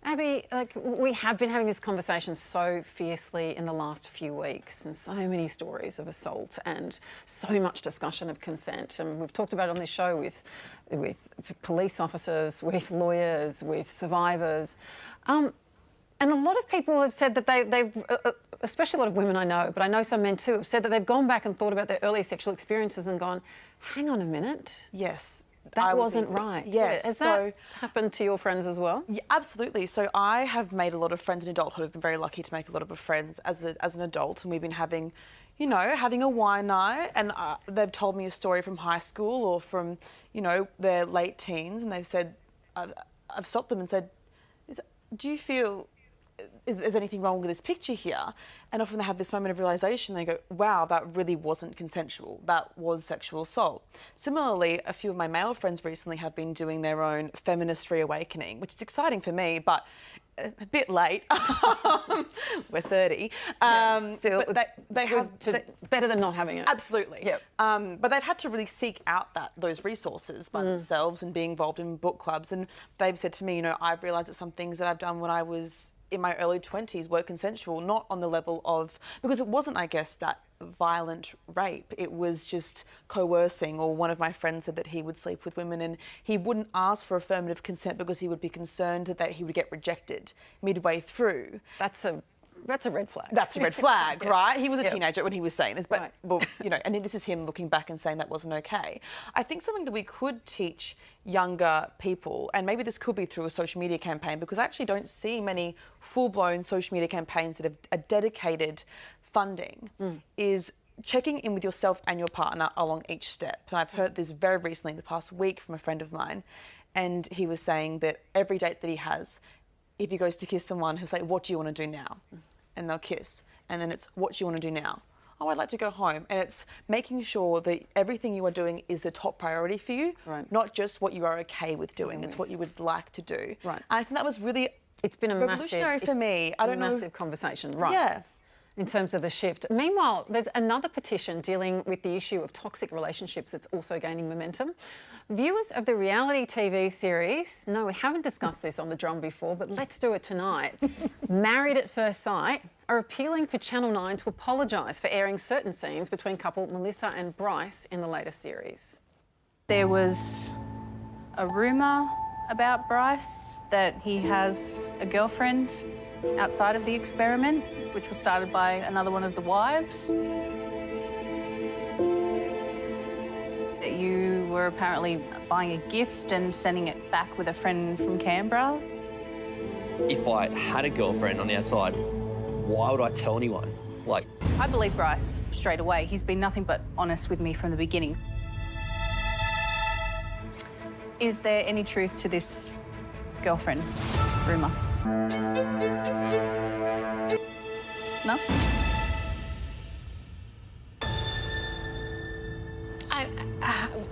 Abbie, like, we have been having this conversation so fiercely in the last few weeks, and so many stories of assault and so much discussion of consent. And we've talked about it on this show with police officers, with lawyers, with survivors. And a lot of people have said that they've, especially a lot of women I know, but I know some men too, have said that they've gone back and thought about their early sexual experiences and gone, hang on a minute. Yes. That wasn't right. Yes. Has that happened to your friends as well? Yeah, absolutely. So I have made a lot of friends in adulthood. I've been very lucky to make a lot of friends as an adult, and we've been having, you know, having a wine night, and they've told me a story from high school or from, you know, their late teens, and they've said, I've stopped them and said, do you feel is anything wrong with this picture here? And often they have this moment of realisation. They go, wow, that really wasn't consensual. That was sexual assault. Similarly, a few of my male friends recently have been doing their own feminist reawakening, which is exciting for me, but a bit late. We're 30. Still, but they have better than not having it. Absolutely. Yep. But they've had to really seek out those resources by themselves and be involved in book clubs. And they've said to me, you know, I've realised that some things that I've done when I was in my early 20s were consensual, not on the level of, because it wasn't, I guess, that violent rape. It was just coercing, or one of my friends said that he would sleep with women and he wouldn't ask for affirmative consent because he would be concerned that he would get rejected midway through. That's a red flag. That's a red flag, right? He was a teenager when he was saying this, but, well, you know, and this is him looking back and saying that wasn't okay. I think something that we could teach younger people, and maybe this could be through a social media campaign, because I actually don't see many full-blown social media campaigns that have a dedicated funding, is checking in with yourself and your partner along each step. And I've heard this very recently in the past week from a friend of mine, and he was saying that every date that he has, if he goes to kiss someone, he'll say, what do you want to do now? And they'll kiss. And then it's, what do you want to do now? Oh, I'd like to go home. And it's making sure that everything you are doing is the top priority for you, not just what you are okay with doing. It's what you would like to do. Right. And I think that was really revolutionary for me. I don't know. Massive conversation, right? Yeah. In terms of the shift. Meanwhile, there's another petition dealing with the issue of toxic relationships that's also gaining momentum. Viewers of the reality TV series, no, we haven't discussed this on The Drum before, but let's do it tonight. Married at First Sight are appealing for Channel 9 to apologise for airing certain scenes between couple Melissa and Bryce in the latest series. There was a rumour about Bryce that he has a girlfriend outside of the experiment, which was started by another one of the wives. You were apparently buying a gift and sending it back with a friend from Canberra. If I had a girlfriend on the outside, why would I tell anyone? Like, I believe Bryce straight away. He's been nothing but honest with me from the beginning. Is there any truth to this girlfriend rumour? No?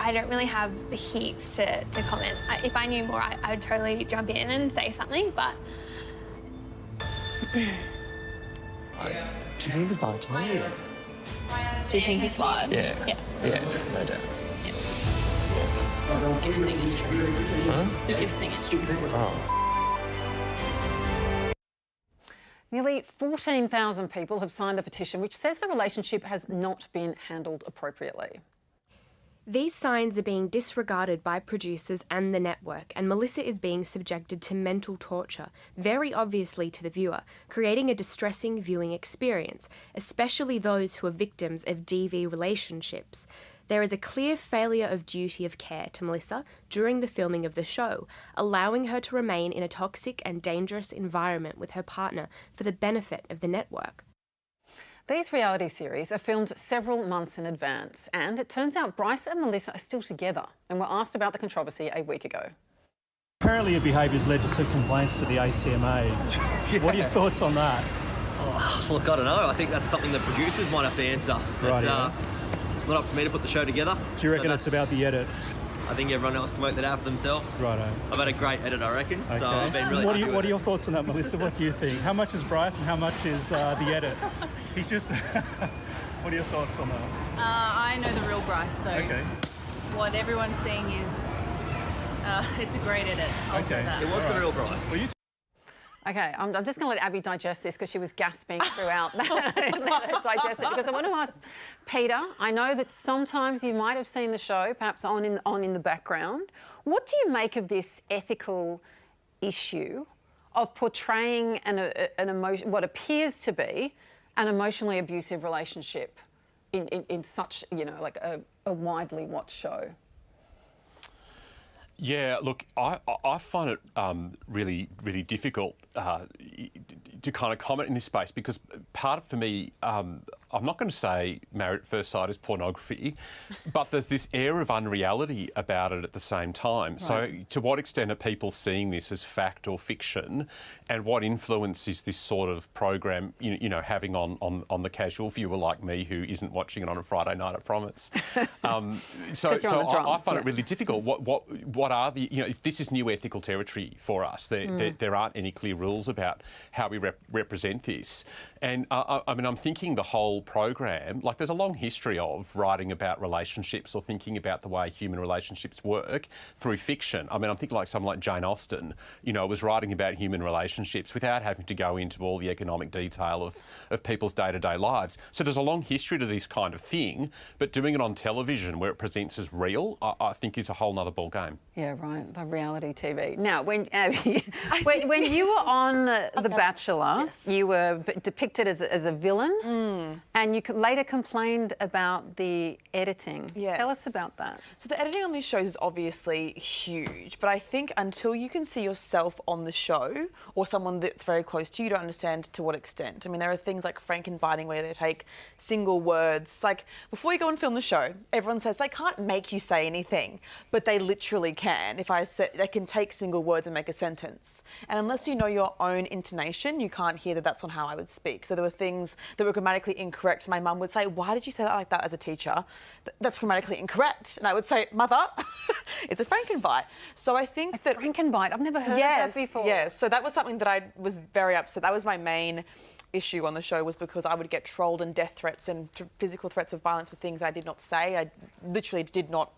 I don't really have heaps to comment. If I knew more, I would totally jump in and say something, but... Do you think he's lying to me? Do you think he's lied? Yeah. Yeah, no doubt. The gift thing is true. Huh? The gift thing is true. Oh. Nearly 14,000 people have signed the petition which says the relationship has not been handled appropriately. These signs are being disregarded by producers and the network, and Melissa is being subjected to mental torture, very obviously to the viewer, creating a distressing viewing experience, especially those who are victims of DV relationships. There is a clear failure of duty of care to Melissa during the filming of the show, allowing her to remain in a toxic and dangerous environment with her partner for the benefit of the network. These reality series are filmed several months in advance, and it turns out Bryce and Melissa are still together and were asked about the controversy a week ago. Apparently your behaviour's led to some complaints to the ACMA. Yeah. What are your thoughts on that? Oh, look, I don't know. I think that's something the producers might have to answer. It's not up to me to put the show together. Do you reckon it's about the edit? I think everyone else can work that out for themselves. Righto. I've had a great edit, I reckon. Okay. So I've been really happy with What are your thoughts on that, Melissa? What do you think? How much is Bryce and how much is the edit? He's just... What are your thoughts on that? I know the real Bryce, so okay. What everyone's seeing is it's a great edit. I'll say that. It was the real Bryce. Okay, I'm just going to let Abbie digest this because she was gasping throughout that. Digest it, because I want to ask Peter. I know that sometimes you might have seen the show, perhaps on in the background. What do you make of this ethical issue of portraying what appears to be an emotionally abusive relationship in such, like a widely watched show? Yeah, look, I find it really, really difficult to kind of comment in this space because part of, for me, I'm not going to say Married at First Sight is pornography, but there's this air of unreality about it at the same time. Right. So to what extent are people seeing this as fact or fiction, and what influence is this sort of program, having on the casual viewer like me who isn't watching it on a Friday night, I promise. So I find it really difficult. What are the, this is new ethical territory for us. There aren't any clear rules about how we represent this. And I mean, I'm thinking the whole program, like there's a long history of writing about relationships or thinking about the way human relationships work through fiction. I mean, I'm thinking like someone like Jane Austen, was writing about human relationships without having to go into all the economic detail of people's day-to-day lives. So there's a long history to this kind of thing, but doing it on television where it presents as real, I think is a whole nother ballgame. Yeah, right, the reality TV. Now, when you were on The Bachelor, yes, you were depicted as a villain, and you later complained about the editing. Yes. Tell us about that. So the editing on these shows is obviously huge, but I think until you can see yourself on the show or someone that's very close to you, you don't understand to what extent. I mean, there are things like frankenbiting where they take single words. Like, before you go and film the show, everyone says they can't make you say anything, but they literally can. If I said, they can take single words and make a sentence. And unless you know your own intonation, you can't hear that that's not how I would speak. So there were things that were grammatically incorrect. My mum would say, "Why did you say that like that as a teacher? That's grammatically incorrect." And I would say, "Mother, it's a frankenbite." So I think that... Frankenbite? I've never heard of that before. Yes, so that was something that I was very upset. That was my main issue on the show, was because I would get trolled and death threats and physical threats of violence for things I did not say. I literally did not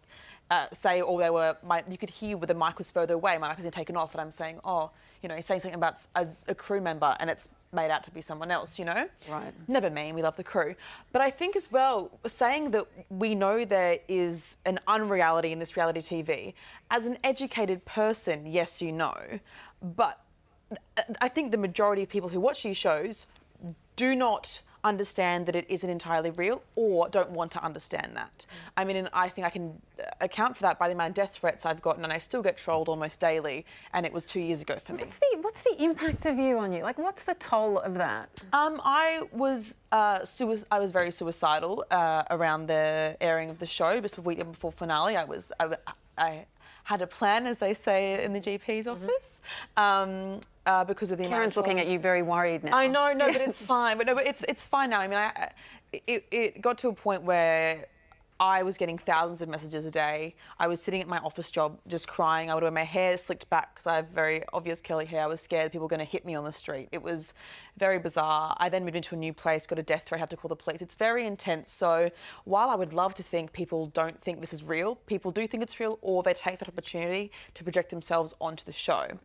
say, or they were, you could hear where the mic was further away, my mic was taken off, and I'm saying, he's saying something about a crew member and it's made out to be someone else, Right. Never mean, we love the crew. But I think as well, saying that we know there is an unreality in this reality TV, as an educated person, yes, you know, but I think the majority of people who watch these shows do not understand that it isn't entirely real, or don't want to understand that. I mean, and I think I can account for that by the amount of death threats I've gotten, and I still get trolled almost daily, and it was 2 years ago for me. What's the impact of you on you? Like, what's the toll of that? I was very suicidal around the airing of the show, just a week before finale. I had a plan, as they say in the GP's office. Because of the Kerryn's looking at you very worried now. I know, but it's fine. But it's fine now. I mean, it got to a point where I was getting thousands of messages a day. I was sitting at my office job just crying. I would have my hair slicked back because I have very obvious curly hair. I was scared people were going to hit me on the street. It was very bizarre. I then moved into a new place, got a death threat, had to call the police. It's very intense. So while I would love to think people don't think this is real, people do think it's real, or they take that opportunity to project themselves onto the show.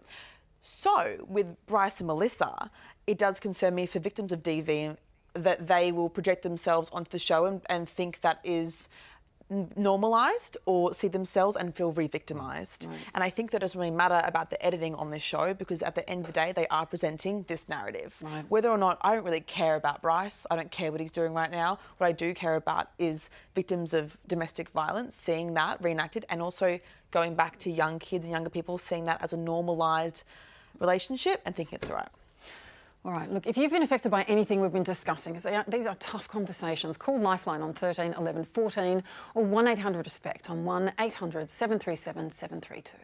So with Bryce and Melissa, it does concern me for victims of DV that they will project themselves onto the show and think that is normalised, or see themselves and feel re-victimised. Right. And I think that doesn't really matter about the editing on this show, because at the end of the day, they are presenting this narrative. Right. Whether or not, I don't really care about Bryce. I don't care what he's doing right now. What I do care about is victims of domestic violence, seeing that reenacted, and also going back to young kids and younger people, seeing that as a normalised relationship and thinking it's all right. All right, look, if you've been affected by anything we've been discussing, because these are tough conversations, call Lifeline on 13 11 14 or 1800 RESPECT on 1800 737 732.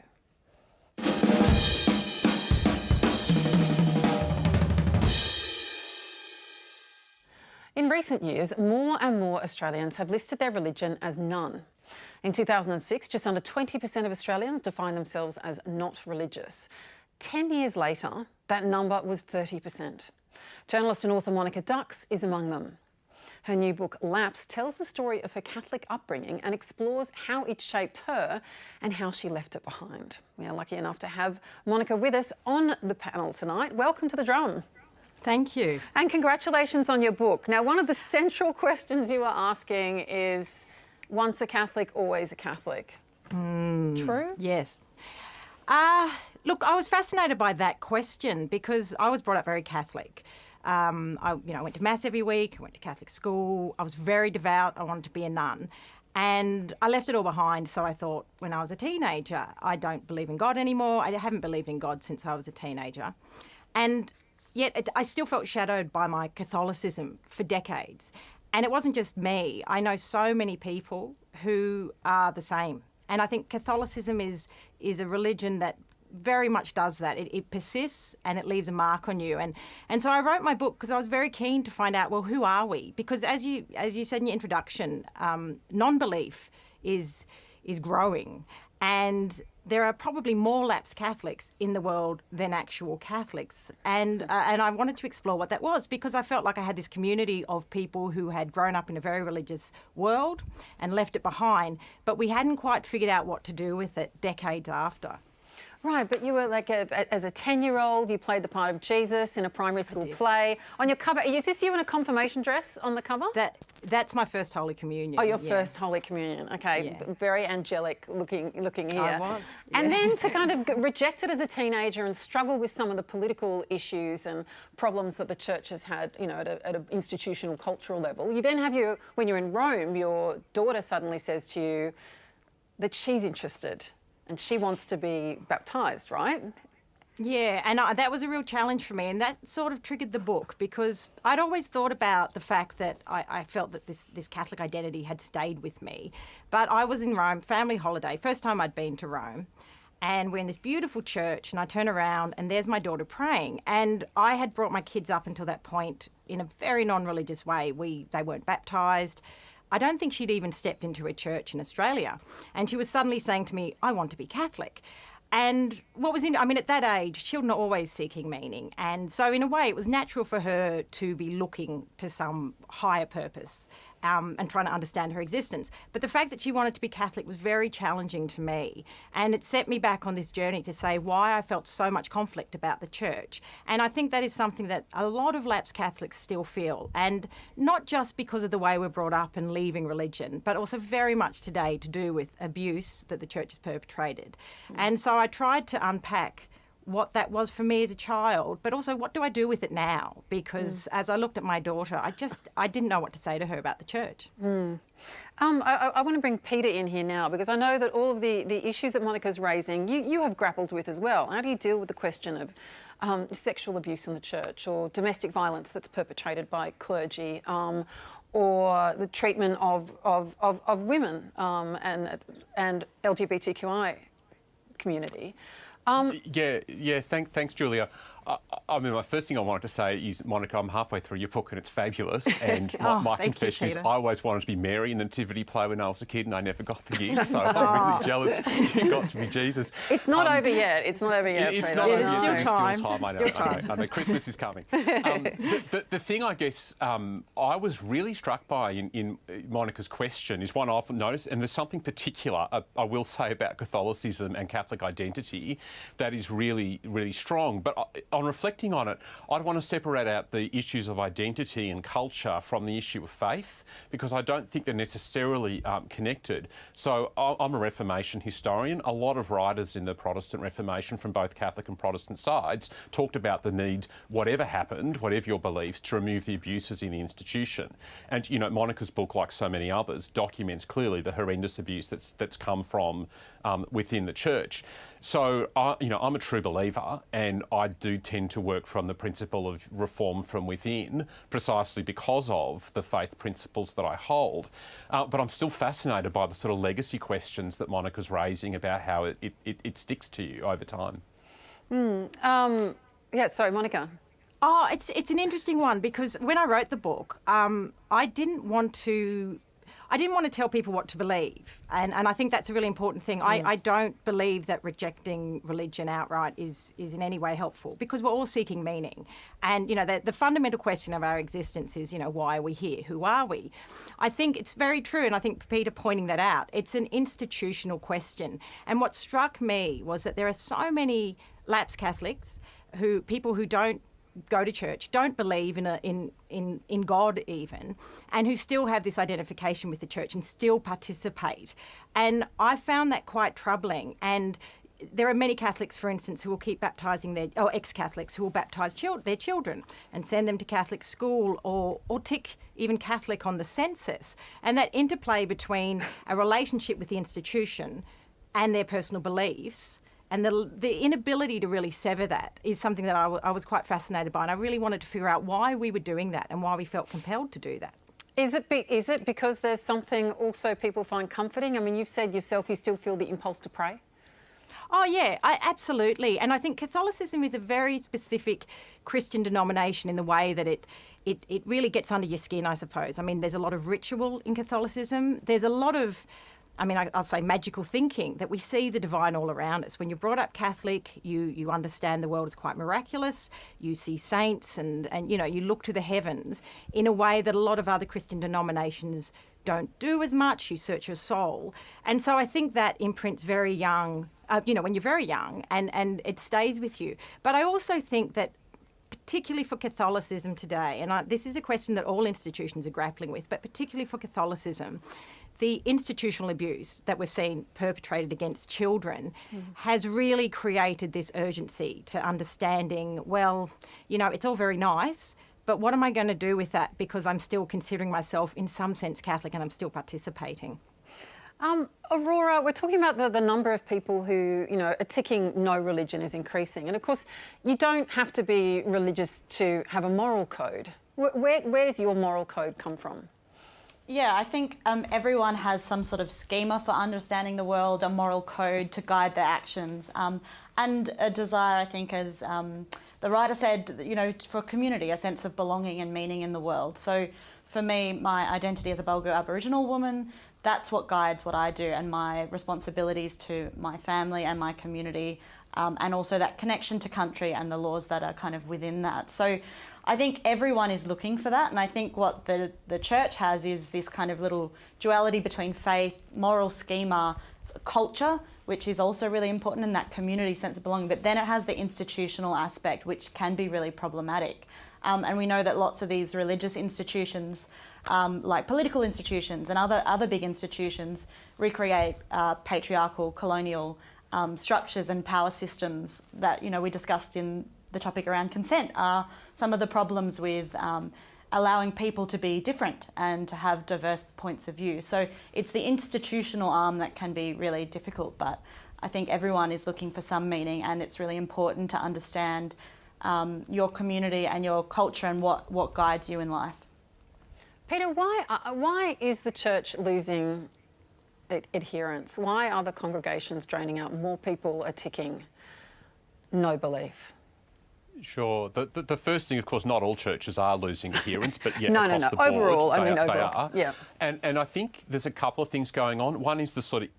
In recent years, more and more Australians have listed their religion as none. In 2006, just under 20% of Australians defined themselves as not religious. 10 years later, that number was 30%. Journalist and author Monica Dux is among them. Her new book, Lapse, tells the story of her Catholic upbringing and explores how it shaped her and how she left it behind. We are lucky enough to have Monica with us on the panel tonight. Welcome to The Drum. Thank you. And congratulations on your book. Now, one of the central questions you are asking is, once a Catholic, always a Catholic. True? Yes. Look, I was fascinated by that question because I was brought up very Catholic. I went to Mass every week, I went to Catholic school, I was very devout, I wanted to be a nun. And I left it all behind, so I thought when I was a teenager, I don't believe in God anymore. I haven't believed in God since I was a teenager. And yet I still felt shadowed by my Catholicism for decades. And it wasn't just me. I know so many people who are the same. And I think Catholicism is a religion that very much does that. It persists and it leaves a mark on you. And so I wrote my book because I was very keen to find out, well, who are we? Because as you said in your introduction, non-belief is growing. And there are probably more lapsed Catholics in the world than actual Catholics. And I wanted to explore what that was, because I felt like I had this community of people who had grown up in a very religious world and left it behind, but we hadn't quite figured out what to do with it decades after. Right, but you were like, as a 10-year-old, you played the part of Jesus in a primary school play. On your cover, is this you in a confirmation dress on the cover? That's my first Holy Communion. Oh, your first Holy Communion. Okay, very angelic looking here. I was. And then to kind of reject it as a teenager and struggle with some of the political issues and problems that the church has had, you know, at an institutional, cultural level. You then have when you're in Rome, your daughter suddenly says to you that she's interested and she wants to be baptised, right? Yeah, and that was a real challenge for me, and that sort of triggered the book, because I'd always thought about the fact that I felt that this Catholic identity had stayed with me. But I was in Rome, family holiday, first time I'd been to Rome, and we're in this beautiful church, and I turn around and there's my daughter praying. And I had brought my kids up until that point in a very non-religious way. They weren't baptised. I don't think she'd even stepped into a church in Australia. And she was suddenly saying to me, I want to be Catholic. And at that age, children are always seeking meaning. And so in a way, it was natural for her to be looking to some higher purpose and trying to understand her existence. But the fact that she wanted to be Catholic was very challenging to me. And it set me back on this journey to say why I felt so much conflict about the church. And I think that is something that a lot of lapsed Catholics still feel. And not just because of the way we're brought up and leaving religion, but also very much today to do with abuse that the church has perpetrated. And so I tried to unpack what that was for me as a child, but also what do I do with it now? Because as I looked at my daughter, I didn't know what to say to her about the church. I want to bring Peter in here now, because I know that all of the issues that Monica's raising, you have grappled with as well. How do you deal with the question of sexual abuse in the church, or domestic violence that's perpetrated by clergy, or the treatment of women and LGBTQI community? Thanks, Julia. I mean, my first thing I wanted to say is, Monica, I'm halfway through your book and it's fabulous. And my confession is I always wanted to be Mary in the Nativity play when I was a kid and I never got the gig, so I'm really jealous you got to be Jesus. It's not over yet. It's not over yet. It's Peter. not over There's yet. still There's time. still time. I know. Christmas is coming. The thing I guess I was really struck by in Monica's question is one I often notice, and there's something particular I will say about Catholicism and Catholic identity that is really, really strong. But on reflecting on it, I'd want to separate out the issues of identity and culture from the issue of faith, because I don't think they're necessarily connected. So I'm a Reformation historian. A lot of writers in the Protestant Reformation from both Catholic and Protestant sides talked about the need, whatever happened, whatever your beliefs, to remove the abuses in the institution. And, you know, Monica's book, like so many others, documents clearly the horrendous abuse that's come from within the church. So, I'm a true believer, and I do tend to work from the principle of reform from within, precisely because of the faith principles that I hold. But I'm still fascinated by the sort of legacy questions that Monica's raising about how it sticks to you over time. Yeah, sorry, Monica. Oh, it's an interesting one, because when I wrote the book, I didn't want to tell people what to believe. And I think that's a really important thing. I don't believe that rejecting religion outright is in any way helpful, because we're all seeking meaning. And, you know, the fundamental question of our existence is, you know, why are we here? Who are we? I think it's very true, and I think Peter pointing that out, it's an institutional question. And what struck me was that there are so many lapsed Catholics, people who don't go to church, don't believe in God even, and who still have this identification with the church and still participate. And I found that quite troubling. And there are many Catholics, for instance, who will keep baptising ex-Catholics who will baptise their children and send them to Catholic school or tick even Catholic on the census. And that interplay between a relationship with the institution and their personal beliefs, and the inability to really sever that, is something that I was quite fascinated by, and I really wanted to figure out why we were doing that and why we felt compelled to do that. Is it because there's something also people find comforting? I mean, you've said yourself you still feel the impulse to pray. Oh, yeah, absolutely. And I think Catholicism is a very specific Christian denomination in the way that it really gets under your skin, I suppose. I mean, there's a lot of ritual in Catholicism. There's a lot of, I'll say magical thinking, that we see the divine all around us. When you're brought up Catholic, you understand the world is quite miraculous. You see saints and you know, you look to the heavens in a way that a lot of other Christian denominations don't do as much. You search your soul. And so I think that imprints very young, when you're very young, and it stays with you. But I also think that particularly for Catholicism today, and this is a question that all institutions are grappling with, but particularly for Catholicism, the institutional abuse that we've seen perpetrated against children has really created this urgency to understanding, well, you know, it's all very nice, but what am I going to do with that, because I'm still considering myself in some sense Catholic and I'm still participating. Aurora, we're talking about the number of people who, you know, are ticking no religion is increasing. And of course, you don't have to be religious to have a moral code. Where does your moral code come from? Yeah, I think everyone has some sort of schema for understanding the world, a moral code to guide their actions, and a desire, I think, as the writer said, you know, for community, a sense of belonging and meaning in the world. So for me, my identity as a Bulgar Aboriginal woman, that's what guides what I do, and my responsibilities to my family and my community, and also that connection to country and the laws that are kind of within that. So I think everyone is looking for that, and I think what the church has is this kind of little duality between faith, moral schema, culture, which is also really important in that community sense of belonging, but then it has the institutional aspect, which can be really problematic. And we know that lots of these religious institutions, like political institutions and other big institutions, recreate patriarchal, colonial structures and power systems that, you know, we discussed in the topic around consent are some of the problems with allowing people to be different and to have diverse points of view. So it's the institutional arm that can be really difficult, but I think everyone is looking for some meaning, and it's really important to understand your community and your culture and what guides you in life. Peter, why is the church losing adherence? Why are the congregations draining out? More people are ticking no belief. Sure. The first thing, of course, not all churches are losing adherents, but yeah, No. across the board, Overall, they overall. are. Yeah. And I think there's a couple of things going on. One is the sort of,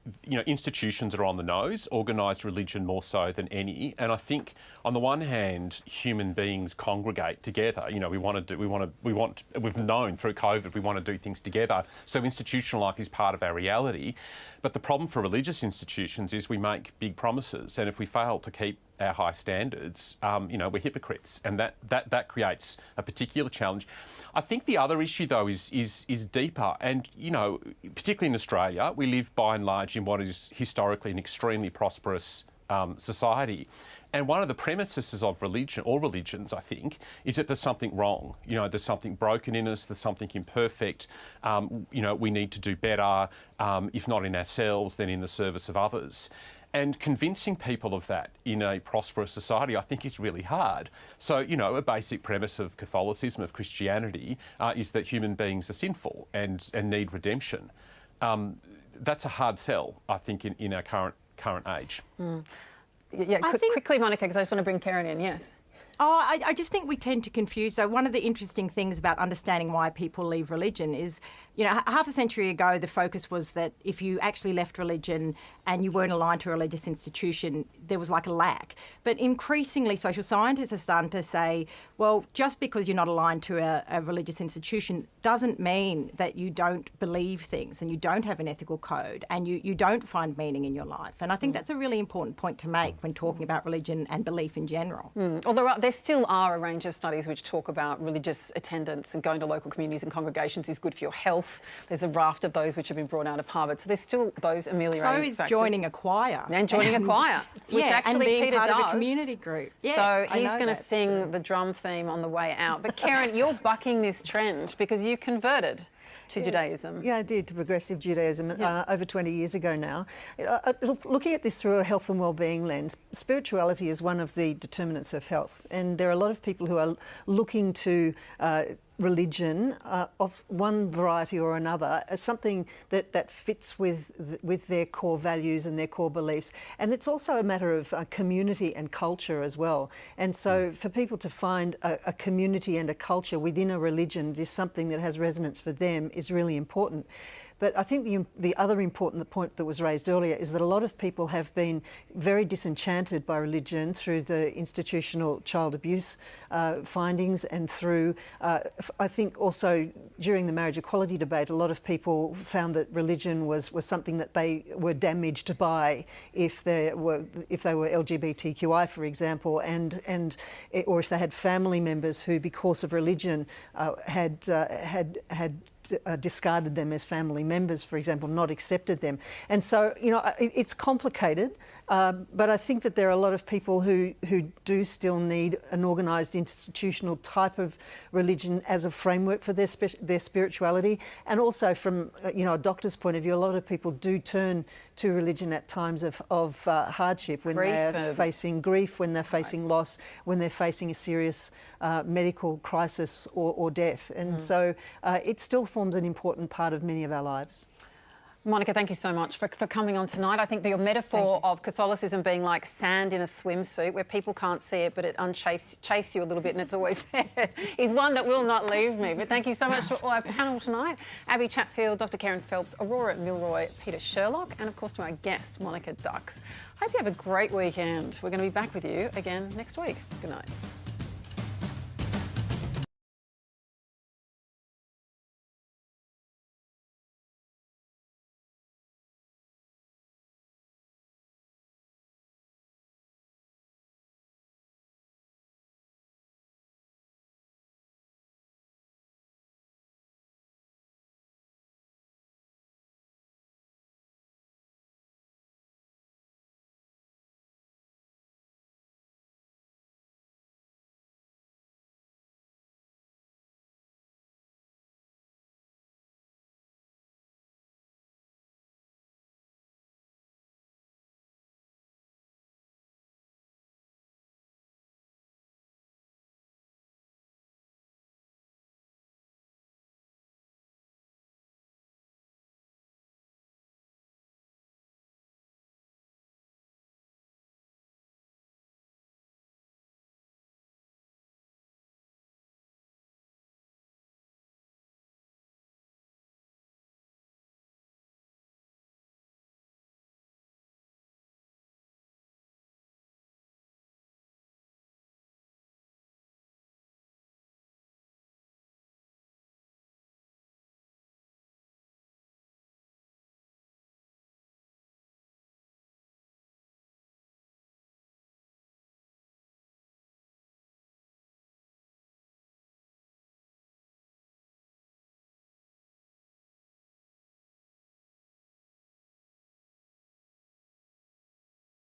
institutions are on the nose, organised religion more so than any. And I think, on the one hand, human beings congregate together. We've known through COVID, we want to do things together. So institutional life is part of our reality. But the problem for religious institutions is we make big promises, and if we fail to keep our high standards, we're hypocrites, and that creates a particular challenge. I think the other issue, though, is deeper, and particularly in Australia, we live by and large in what is historically an extremely prosperous society. And one of the premises of religion, or religions, I think, is that there's something wrong. There's something broken in us, there's something imperfect. We need to do better, if not in ourselves, then in the service of others. And convincing people of that in a prosperous society, I think, is really hard. So, a basic premise of Catholicism, of Christianity, is that human beings are sinful and need redemption. That's a hard sell, I think, in our current age. Mm. Yeah, quickly, Monica, because I just want to bring Kerryn in, yes. Oh, I just think we tend to confuse. So one of the interesting things about understanding why people leave religion is, half a century ago, the focus was that if you actually left religion and you weren't aligned to a religious institution, there was like a lack. But increasingly, social scientists are starting to say, well, just because you're not aligned to a religious institution doesn't mean that you don't believe things and you don't have an ethical code and you don't find meaning in your life. And I think that's a really important point to make when talking about religion and belief in general. Well, there still are a range of studies which talk about religious attendance and going to local communities and congregations is good for your health. There's a raft of those which have been brought out of Harvard. So there's still those ameliorating factors. So is joining a choir. And joining a choir, which actually and being Peter part does. Of a community group. Yeah, so he's going to sing the drum theme on the way out. But Kerryn, you're bucking this trend because you converted to Judaism. Yeah, I did, to progressive Judaism over 20 years ago now. Looking at this through a health and wellbeing lens, spirituality is one of the determinants of health, and there are a lot of people who are looking to religion of one variety or another as something that fits with their core values and their core beliefs. And it's also a matter of community and culture as well. And so for people to find a community and a culture within a religion that is something that has resonance for them is really important. But I think the other important point that was raised earlier is that a lot of people have been very disenchanted by religion through the institutional child abuse findings and through, I think also during the marriage equality debate, a lot of people found that religion was something that they were damaged by if they were LGBTQI, for example, or if they had family members who, because of religion, had discarded them as family members, for example, not accepted them. And so, it's complicated, but I think that there are a lot of people who do still need an organised institutional type of religion as a framework for their spirituality. And also from, a doctor's point of view, a lot of people do turn to religion at times of hardship, when they're facing grief, when they're facing loss, when they're facing a serious medical crisis or death. And so it still forms an important part of many of our lives. Monica, thank you so much for coming on tonight. I think that your metaphor of Catholicism being like sand in a swimsuit where people can't see it but it chafes you a little bit and it's always there is one that will not leave me. But thank you so much to our panel tonight. Abbie Chatfield, Dr. Kerryn Phelps, Aurora, Milroy, Peter Sherlock, and of course to our guest, Monica Dux. Hope you have a great weekend. We're going to be back with you again next week. Good night.